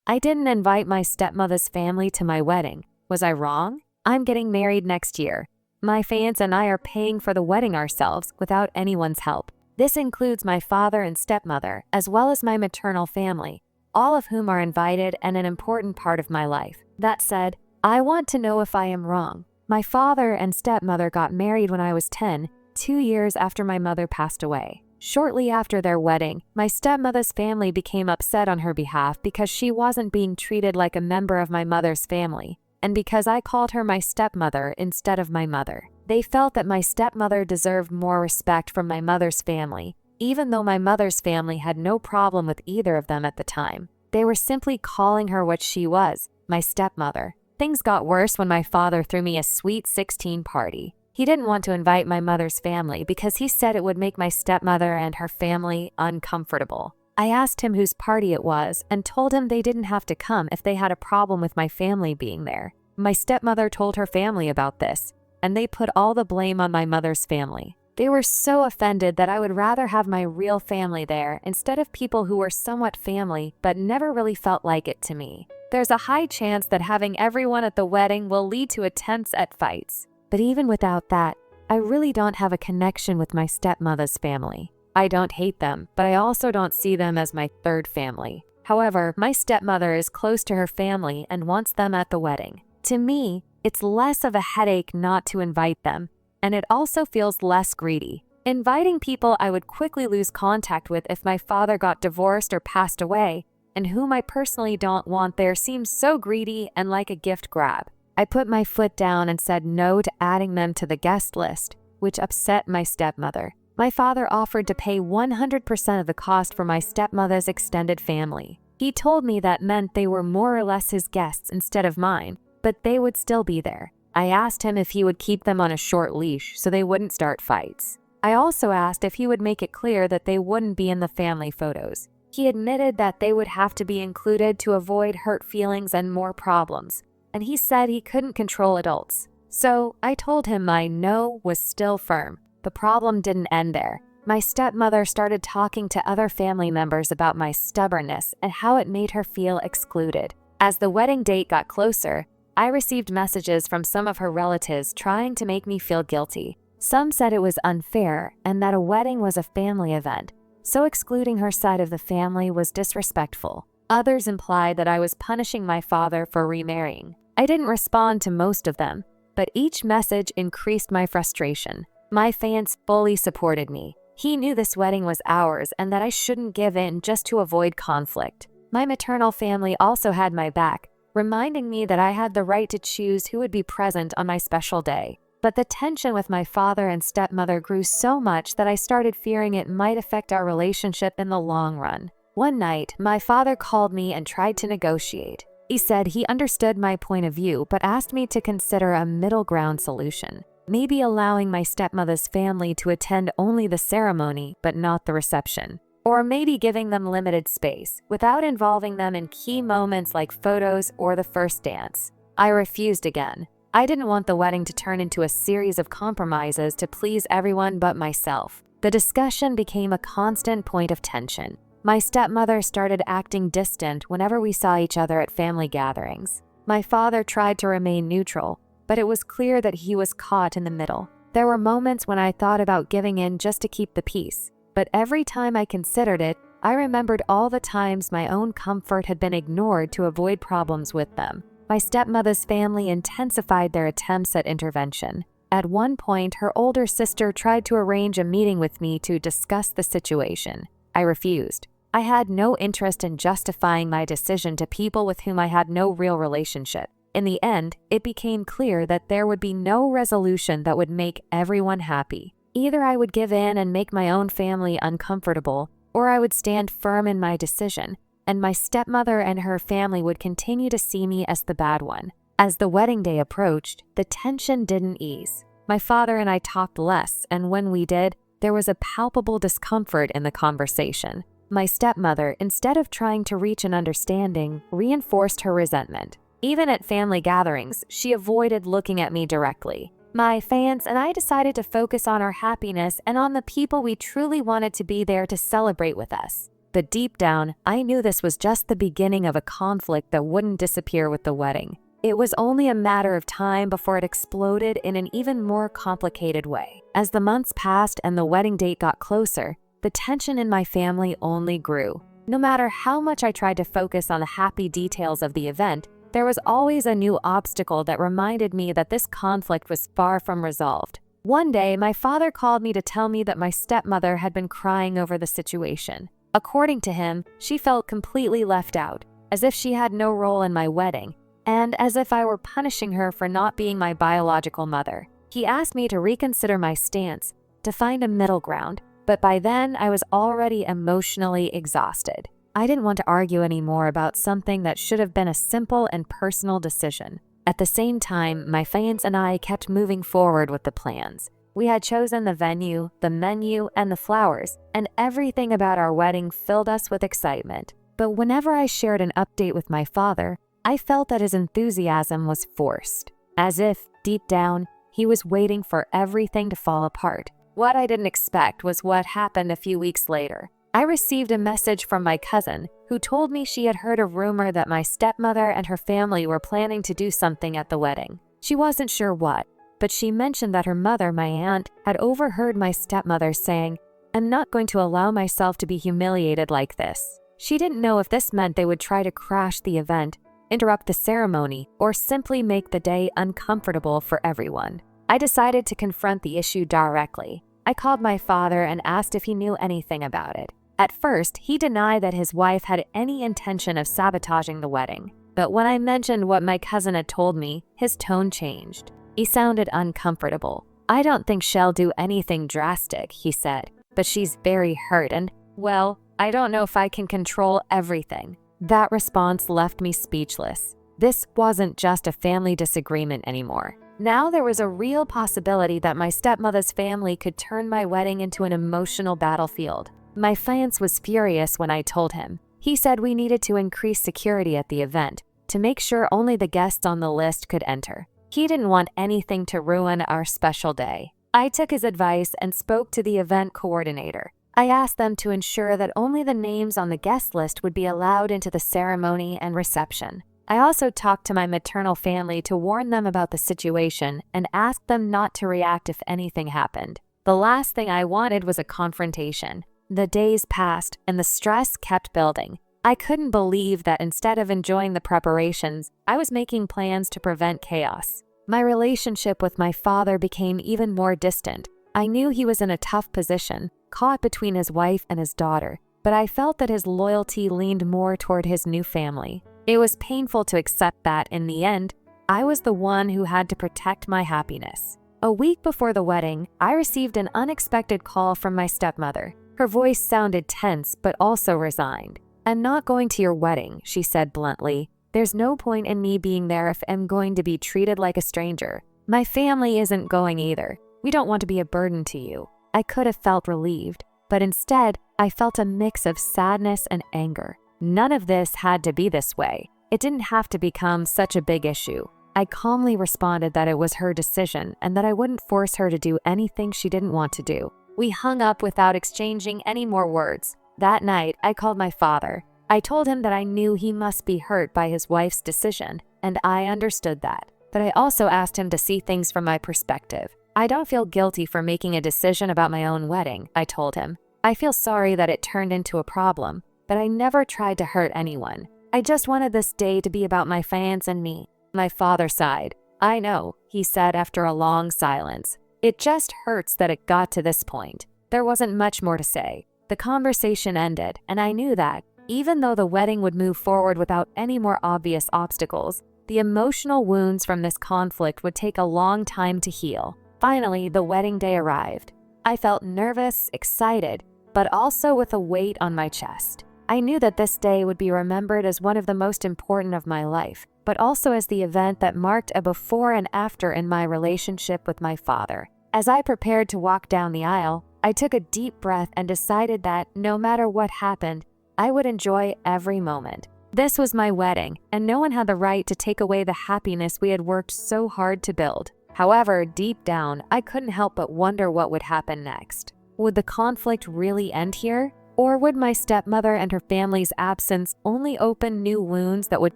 I didn't invite my stepmother's family to my wedding. Was I wrong? I'm getting married next year. My fiance and I are paying for the wedding ourselves without anyone's help. This includes my father and stepmother, as well as my maternal family, all of whom are invited and an important part of my life. That said, I want to know if I am wrong. My father and stepmother got married when I was 10, 2 years after my mother passed away. Shortly after their wedding, my stepmother's family became upset on her behalf because she wasn't being treated like a member of my mother's family, and because I called her my stepmother instead of my mother. They felt that my stepmother deserved more respect from my mother's family, even though my mother's family had no problem with either of them at the time. They were simply calling her what she was, my stepmother. Things got worse when my father threw me a sweet 16 party. He didn't want to invite my mother's family because he said it would make my stepmother and her family uncomfortable. I asked him whose party it was and told him they didn't have to come if they had a problem with my family being there. My stepmother told her family about this, and they put all the blame on my mother's family. They were so offended that I would rather have my real family there instead of people who were somewhat family but never really felt like it to me. There's a high chance that having everyone at the wedding will lead to attempts at fights. But even without that, I really don't have a connection with my stepmother's family. I don't hate them, but I also don't see them as my third family. However, my stepmother is close to her family and wants them at the wedding. To me, it's less of a headache not to invite them, and it also feels less greedy. Inviting people I would quickly lose contact with if my father got divorced or passed away, and whom I personally don't want there, seems so greedy and like a gift grab. I put my foot down and said no to adding them to the guest list, which upset my stepmother. My father offered to pay 100% of the cost for my stepmother's extended family. He told me that meant they were more or less his guests instead of mine, but they would still be there. I asked him if he would keep them on a short leash so they wouldn't start fights. I also asked if he would make it clear that they wouldn't be in the family photos. He admitted that they would have to be included to avoid hurt feelings and more problems, and he said he couldn't control adults. So I told him my no was still firm. The problem didn't end there. My stepmother started talking to other family members about my stubbornness and how it made her feel excluded. As the wedding date got closer, I received messages from some of her relatives trying to make me feel guilty. Some said it was unfair and that a wedding was a family event, so excluding her side of the family was disrespectful. Others implied that I was punishing my father for remarrying. I didn't respond to most of them, but each message increased my frustration. My fiance fully supported me. He knew this wedding was ours and that I shouldn't give in just to avoid conflict. My maternal family also had my back, reminding me that I had the right to choose who would be present on my special day. But the tension with my father and stepmother grew so much that I started fearing it might affect our relationship in the long run. One night, my father called me and tried to negotiate. He said he understood my point of view but asked me to consider a middle ground solution. Maybe allowing my stepmother's family to attend only the ceremony but not the reception. Or maybe giving them limited space, without involving them in key moments like photos or the first dance. I refused again. I didn't want the wedding to turn into a series of compromises to please everyone but myself. The discussion became a constant point of tension. My stepmother started acting distant whenever we saw each other at family gatherings. My father tried to remain neutral, but it was clear that he was caught in the middle. There were moments when I thought about giving in just to keep the peace, but every time I considered it, I remembered all the times my own comfort had been ignored to avoid problems with them. My stepmother's family intensified their attempts at intervention. At one point, her older sister tried to arrange a meeting with me to discuss the situation. I refused. I had no interest in justifying my decision to people with whom I had no real relationship. In the end, it became clear that there would be no resolution that would make everyone happy. Either I would give in and make my own family uncomfortable, or I would stand firm in my decision, and my stepmother and her family would continue to see me as the bad one. As the wedding day approached, the tension didn't ease. My father and I talked less, and when we did, there was a palpable discomfort in the conversation. My stepmother, instead of trying to reach an understanding, reinforced her resentment. Even at family gatherings, she avoided looking at me directly. My fiance and I decided to focus on our happiness and on the people we truly wanted to be there to celebrate with us. But deep down, I knew this was just the beginning of a conflict that wouldn't disappear with the wedding. It was only a matter of time before it exploded in an even more complicated way. As the months passed and the wedding date got closer, the tension in my family only grew. No matter how much I tried to focus on the happy details of the event, there was always a new obstacle that reminded me that this conflict was far from resolved. One day, my father called me to tell me that my stepmother had been crying over the situation. According to him, she felt completely left out, as if she had no role in my wedding, and as if I were punishing her for not being my biological mother. He asked me to reconsider my stance, to find a middle ground, but by then I was already emotionally exhausted. I didn't want to argue anymore about something that should have been a simple and personal decision. At the same time, my fiance and I kept moving forward with the plans. We had chosen the venue, the menu, and the flowers, and everything about our wedding filled us with excitement. But whenever I shared an update with my father, I felt that his enthusiasm was forced, as if, deep down, he was waiting for everything to fall apart. What I didn't expect was what happened a few weeks later. I received a message from my cousin, who told me she had heard a rumor that my stepmother and her family were planning to do something at the wedding. She wasn't sure what, but she mentioned that her mother, my aunt, had overheard my stepmother saying, "I'm not going to allow myself to be humiliated like this." She didn't know if this meant they would try to crash the event, interrupt the ceremony, or simply make the day uncomfortable for everyone. I decided to confront the issue directly. I called my father and asked if he knew anything about it. At first, he denied that his wife had any intention of sabotaging the wedding. But when I mentioned what my cousin had told me, his tone changed. He sounded uncomfortable. "I don't think she'll do anything drastic," he said, "but she's very hurt and, well, I don't know if I can control everything." That response left me speechless. This wasn't just a family disagreement anymore. Now there was a real possibility that my stepmother's family could turn my wedding into an emotional battlefield. My fiance was furious when I told him. He said we needed to increase security at the event to make sure only the guests on the list could enter. He didn't want anything to ruin our special day. I took his advice and spoke to the event coordinator. I asked them to ensure that only the names on the guest list would be allowed into the ceremony and reception. I also talked to my maternal family to warn them about the situation and asked them not to react if anything happened. The last thing I wanted was a confrontation. The days passed, and the stress kept building. I couldn't believe that instead of enjoying the preparations, I was making plans to prevent chaos. My relationship with my father became even more distant. I knew he was in a tough position, caught between his wife and his daughter, but I felt that his loyalty leaned more toward his new family. It was painful to accept that, in the end, I was the one who had to protect my happiness. A week before the wedding, I received an unexpected call from my stepmother. Her voice sounded tense, but also resigned. "I'm not going to your wedding," she said bluntly. "There's no point in me being there if I'm going to be treated like a stranger. My family isn't going either. We don't want to be a burden to you." I could have felt relieved, but instead, I felt a mix of sadness and anger. None of this had to be this way. It didn't have to become such a big issue. I calmly responded that it was her decision and that I wouldn't force her to do anything she didn't want to do. We hung up without exchanging any more words. That night, I called my father. I told him that I knew he must be hurt by his wife's decision, and I understood that. But I also asked him to see things from my perspective. "I don't feel guilty for making a decision about my own wedding," I told him. "I feel sorry that it turned into a problem, but I never tried to hurt anyone. I just wanted this day to be about my fiance and me." My father sighed. "I know," he said after a long silence. "It just hurts that it got to this point." There wasn't much more to say. The conversation ended, and I knew that, even though the wedding would move forward without any more obvious obstacles, the emotional wounds from this conflict would take a long time to heal. Finally, the wedding day arrived. I felt nervous, excited, but also with a weight on my chest. I knew that this day would be remembered as one of the most important of my life, but also as the event that marked a before and after in my relationship with my father. As I prepared to walk down the aisle, I took a deep breath and decided that, no matter what happened, I would enjoy every moment. This was my wedding, and no one had the right to take away the happiness we had worked so hard to build. However, deep down, I couldn't help but wonder what would happen next. Would the conflict really end here? Or would my stepmother and her family's absence only open new wounds that would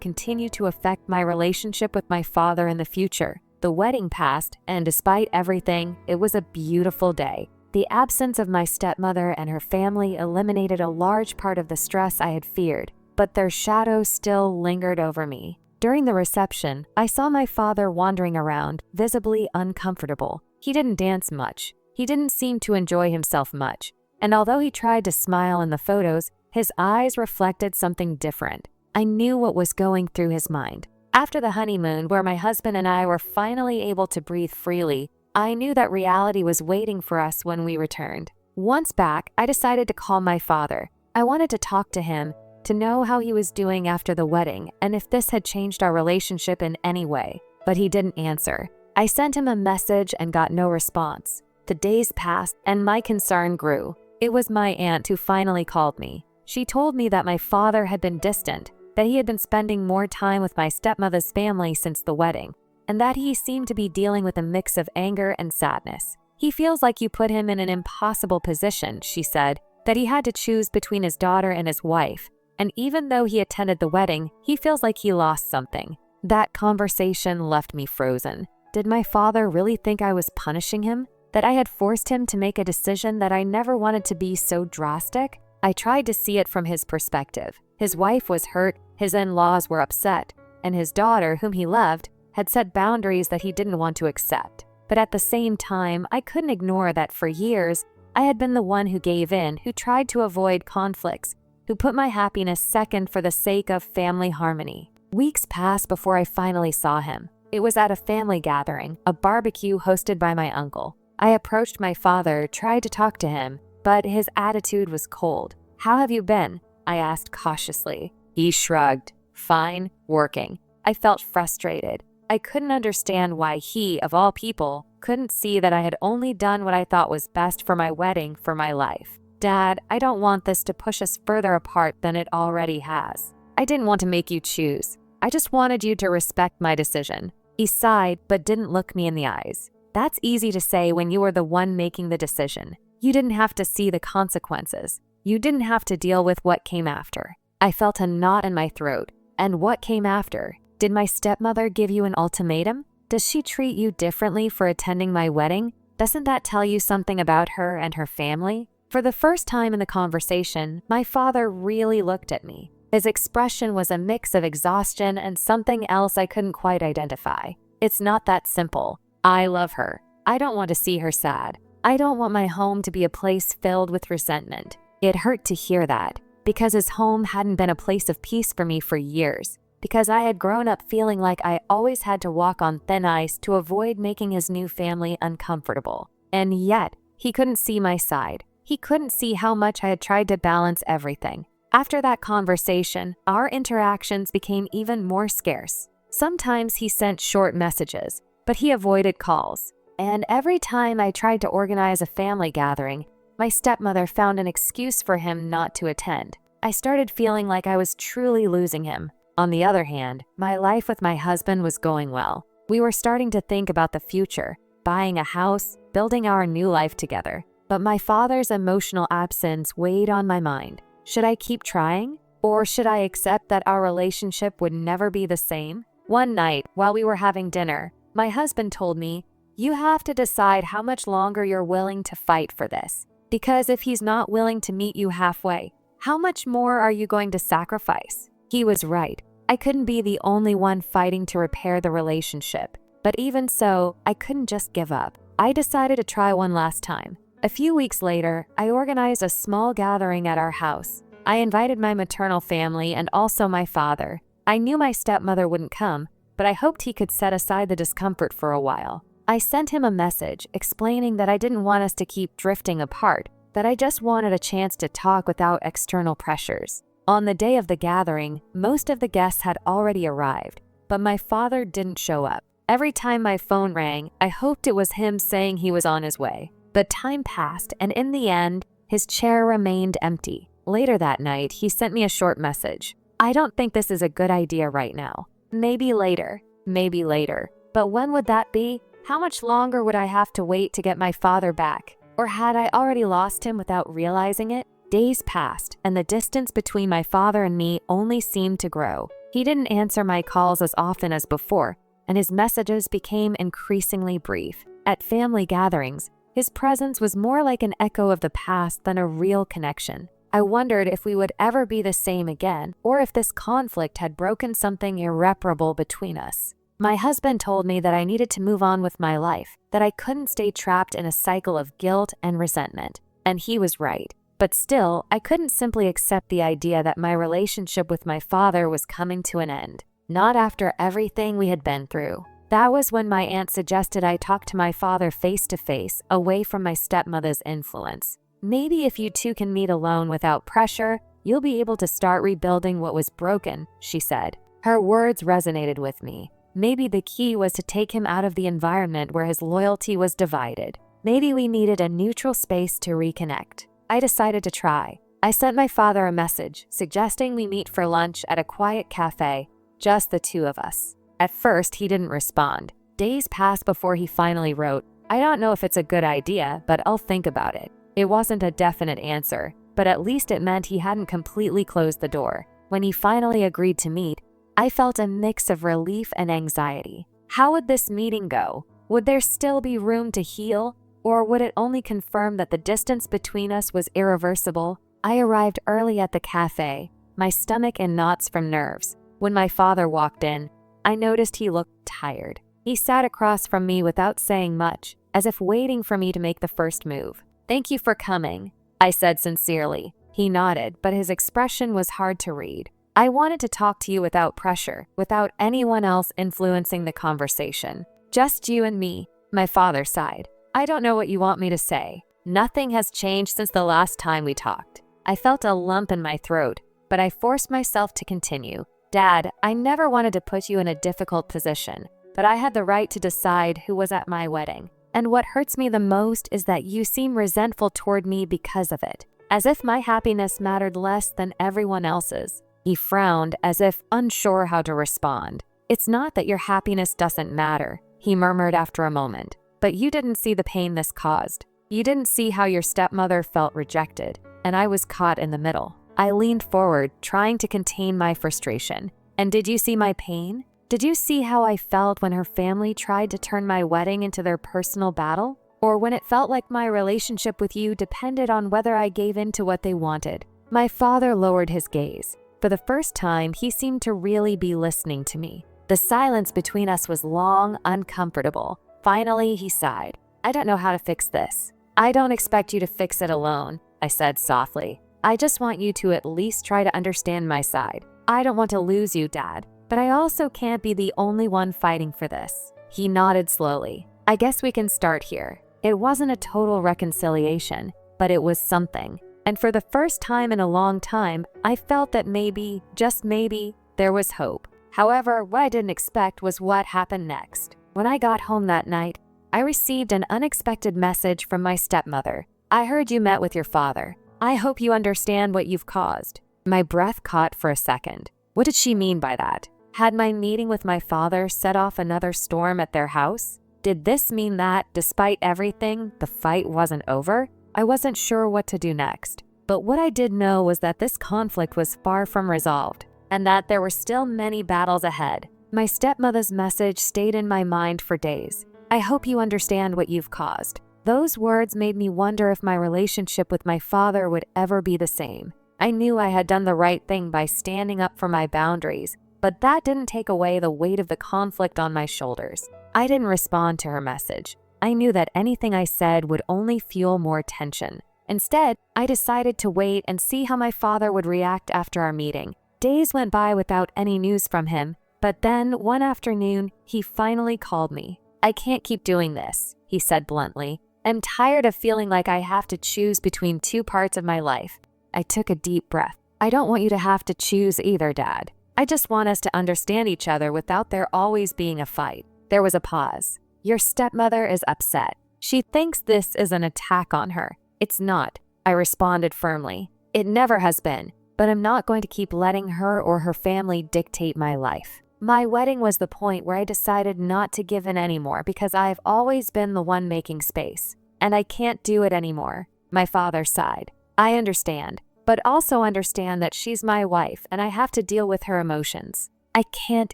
continue to affect my relationship with my father in the future? The wedding passed, and despite everything, it was a beautiful day. The absence of my stepmother and her family eliminated a large part of the stress I had feared, but their shadow still lingered over me. During the reception, I saw my father wandering around, visibly uncomfortable. He didn't dance much. He didn't seem to enjoy himself much. And although he tried to smile in the photos, his eyes reflected something different. I knew what was going through his mind. After the honeymoon, where my husband and I were finally able to breathe freely, I knew that reality was waiting for us when we returned. Once back, I decided to call my father. I wanted to talk to him, to know how he was doing after the wedding and if this had changed our relationship in any way. But he didn't answer. I sent him a message and got no response. The days passed and my concern grew. It was my aunt who finally called me. She told me that my father had been distant, that he had been spending more time with my stepmother's family since the wedding, and that he seemed to be dealing with a mix of anger and sadness. He feels like you put him in an impossible position, she said, that he had to choose between his daughter and his wife, and even though he attended the wedding, he feels like he lost something. That conversation left me frozen. Did my father really think I was punishing him? That I had forced him to make a decision that I never wanted to be so drastic? I tried to see it from his perspective. His wife was hurt, his in-laws were upset, and his daughter, whom he loved, had set boundaries that he didn't want to accept. But at the same time, I couldn't ignore that for years, I had been the one who gave in, who tried to avoid conflicts, who put my happiness second for the sake of family harmony. Weeks passed before I finally saw him. It was at a family gathering, a barbecue hosted by my uncle. I approached my father, tried to talk to him, but his attitude was cold. "How have you been?" I asked cautiously. He shrugged. "Fine, working." I felt frustrated. I couldn't understand why he, of all people, couldn't see that I had only done what I thought was best for my wedding, for my life. "Dad, I don't want this to push us further apart than it already has. I didn't want to make you choose. I just wanted you to respect my decision." He sighed, but didn't look me in the eyes. That's easy to say when you were the one making the decision. You didn't have to see the consequences. You didn't have to deal with what came after. I felt a knot in my throat. And what came after? Did my stepmother give you an ultimatum? Does she treat you differently for attending my wedding? Doesn't that tell you something about her and her family? For the first time in the conversation, my father really looked at me. His expression was a mix of exhaustion and something else I couldn't quite identify. It's not that simple. I love her. I don't want to see her sad. I don't want my home to be a place filled with resentment. It hurt to hear that, because his home hadn't been a place of peace for me for years, because I had grown up feeling like I always had to walk on thin ice to avoid making his new family uncomfortable. And yet, he couldn't see my side. He couldn't see how much I had tried to balance everything. After that conversation, our interactions became even more scarce. Sometimes he sent short messages, but he avoided calls. And every time I tried to organize a family gathering, my stepmother found an excuse for him not to attend. I started feeling like I was truly losing him. On the other hand, my life with my husband was going well. We were starting to think about the future, buying a house, building our new life together. But my father's emotional absence weighed on my mind. Should I keep trying? Or should I accept that our relationship would never be the same? One night, while we were having dinner, my husband told me, "You have to decide how much longer you're willing to fight for this. Because if he's not willing to meet you halfway, how much more are you going to sacrifice?" He was right. I couldn't be the only one fighting to repair the relationship. But even so, I couldn't just give up. I decided to try one last time. A few weeks later, I organized a small gathering at our house. I invited my maternal family and also my father. I knew my stepmother wouldn't come, but I hoped he could set aside the discomfort for a while. I sent him a message explaining that I didn't want us to keep drifting apart, that I just wanted a chance to talk without external pressures. On the day of the gathering, most of the guests had already arrived, but my father didn't show up. Every time my phone rang, I hoped it was him saying he was on his way. But time passed, and in the end, his chair remained empty. Later that night, he sent me a short message. "I don't think this is a good idea right now. Maybe later, maybe later. But when would that be? How much longer would I have to wait to get my father back? Or had I already lost him without realizing it?" Days passed, and the distance between my father and me only seemed to grow. He didn't answer my calls as often as before, and his messages became increasingly brief. At family gatherings, his presence was more like an echo of the past than a real connection. I wondered if we would ever be the same again, or if this conflict had broken something irreparable between us. My husband told me that I needed to move on with my life, that I couldn't stay trapped in a cycle of guilt and resentment. And he was right. But still, I couldn't simply accept the idea that my relationship with my father was coming to an end. Not after everything we had been through. That was when my aunt suggested I talk to my father face to face, away from my stepmother's influence. Maybe if you two can meet alone without pressure, you'll be able to start rebuilding what was broken, she said. Her words resonated with me. Maybe the key was to take him out of the environment where his loyalty was divided. Maybe we needed a neutral space to reconnect. I decided to try. I sent my father a message suggesting we meet for lunch at a quiet cafe, just the two of us. At first, he didn't respond. Days passed before he finally wrote, "I don't know if it's a good idea, but I'll think about it." It wasn't a definite answer, but at least it meant he hadn't completely closed the door. When he finally agreed to meet, I felt a mix of relief and anxiety. How would this meeting go? Would there still be room to heal? Or would it only confirm that the distance between us was irreversible? I arrived early at the cafe, my stomach in knots from nerves. When my father walked in, I noticed he looked tired. He sat across from me without saying much, as if waiting for me to make the first move. "Thank you for coming," I said sincerely. He nodded, but his expression was hard to read. "I wanted to talk to you without pressure, without anyone else influencing the conversation. Just you and me," my father sighed. "I don't know what you want me to say. Nothing has changed since the last time we talked." I felt a lump in my throat, but I forced myself to continue. "Dad, I never wanted to put you in a difficult position, but I had the right to decide who was at my wedding. And what hurts me the most is that you seem resentful toward me because of it, as if my happiness mattered less than everyone else's." He frowned, as if unsure how to respond. "It's not that your happiness doesn't matter," he murmured after a moment. "But you didn't see the pain this caused. You didn't see how your stepmother felt rejected, and I was caught in the middle." I leaned forward, trying to contain my frustration. "And did you see my pain? Did you see how I felt when her family tried to turn my wedding into their personal battle? Or when it felt like my relationship with you depended on whether I gave in to what they wanted?" My father lowered his gaze. For the first time, he seemed to really be listening to me. The silence between us was long, uncomfortable. Finally, he sighed. "I don't know how to fix this." "I don't expect you to fix it alone," I said softly. "I just want you to at least try to understand my side. I don't want to lose you, Dad, but I also can't be the only one fighting for this." He nodded slowly. "I guess we can start here." It wasn't a total reconciliation, but it was something. And for the first time in a long time, I felt that maybe, just maybe, there was hope. However, what I didn't expect was what happened next. When I got home that night, I received an unexpected message from my stepmother. "I heard you met with your father. I hope you understand what you've caused." My breath caught for a second. What did she mean by that? Had my meeting with my father set off another storm at their house? Did this mean that, despite everything, the fight wasn't over? I wasn't sure what to do next. But what I did know was that this conflict was far from resolved, and that there were still many battles ahead. My stepmother's message stayed in my mind for days. "I hope you understand what you've caused." Those words made me wonder if my relationship with my father would ever be the same. I knew I had done the right thing by standing up for my boundaries, but that didn't take away the weight of the conflict on my shoulders. I didn't respond to her message. I knew that anything I said would only fuel more tension. Instead, I decided to wait and see how my father would react after our meeting. Days went by without any news from him, but then one afternoon, he finally called me. "I can't keep doing this," he said bluntly. "I'm tired of feeling like I have to choose between two parts of my life." I took a deep breath. "I don't want you to have to choose either, Dad. I just want us to understand each other without there always being a fight." There was a pause. "Your stepmother is upset. She thinks this is an attack on her." "It's not," I responded firmly. "It never has been, but I'm not going to keep letting her or her family dictate my life." My wedding was the point where I decided not to give in anymore because I've always been the one making space, and I can't do it anymore. My father sighed. I understand, but also understand that she's my wife and I have to deal with her emotions. I can't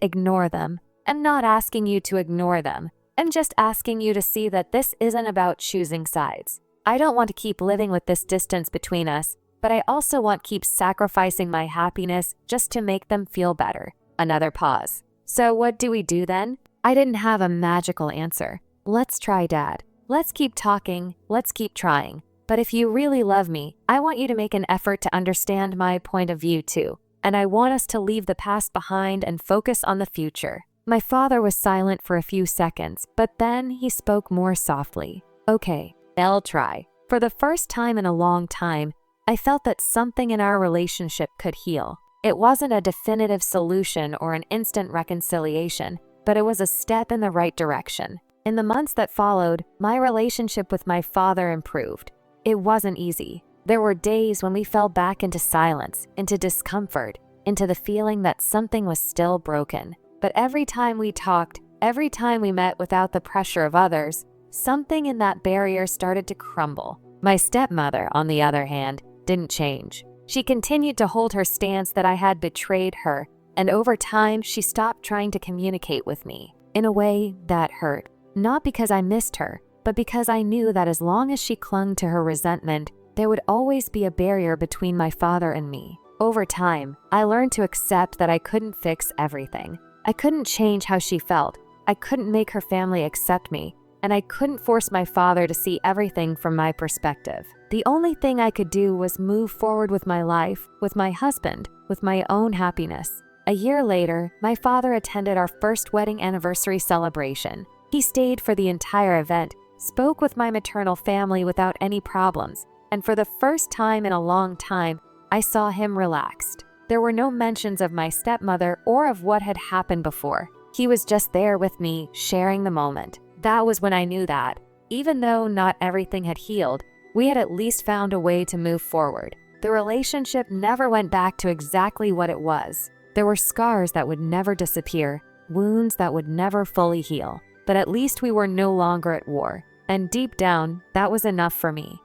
ignore them. I'm not asking you to ignore them. I'm just asking you to see that this isn't about choosing sides. I don't want to keep living with this distance between us, but I also won't keep sacrificing my happiness just to make them feel better. Another pause. So what do we do then? I didn't have a magical answer. Let's try, Dad. Let's keep talking. Let's keep trying. But if you really love me, I want you to make an effort to understand my point of view too. And I want us to leave the past behind and focus on the future. My father was silent for a few seconds, but then he spoke more softly. Okay, I'll try. For the first time in a long time, I felt that something in our relationship could heal. It wasn't a definitive solution or an instant reconciliation, but it was a step in the right direction. In the months that followed, my relationship with my father improved. It wasn't easy. There were days when we fell back into silence, into discomfort, into the feeling that something was still broken. But every time we talked, every time we met without the pressure of others, something in that barrier started to crumble. My stepmother, on the other hand, didn't change. She continued to hold her stance that I had betrayed her, and over time she stopped trying to communicate with me. In a way, that hurt. Not because I missed her, but because I knew that as long as she clung to her resentment, there would always be a barrier between my father and me. Over time, I learned to accept that I couldn't fix everything. I couldn't change how she felt. I couldn't make her family accept me, and I couldn't force my father to see everything from my perspective. The only thing I could do was move forward with my life, with my husband, with my own happiness. A year later, my father attended our first wedding anniversary celebration. He stayed for the entire event, spoke with my maternal family without any problems, and for the first time in a long time, I saw him relaxed. There were no mentions of my stepmother or of what had happened before. He was just there with me, sharing the moment. That was when I knew that, even though not everything had healed, we had at least found a way to move forward. The relationship never went back to exactly what it was. There were scars that would never disappear, wounds that would never fully heal, but at least we were no longer at war. And deep down, that was enough for me.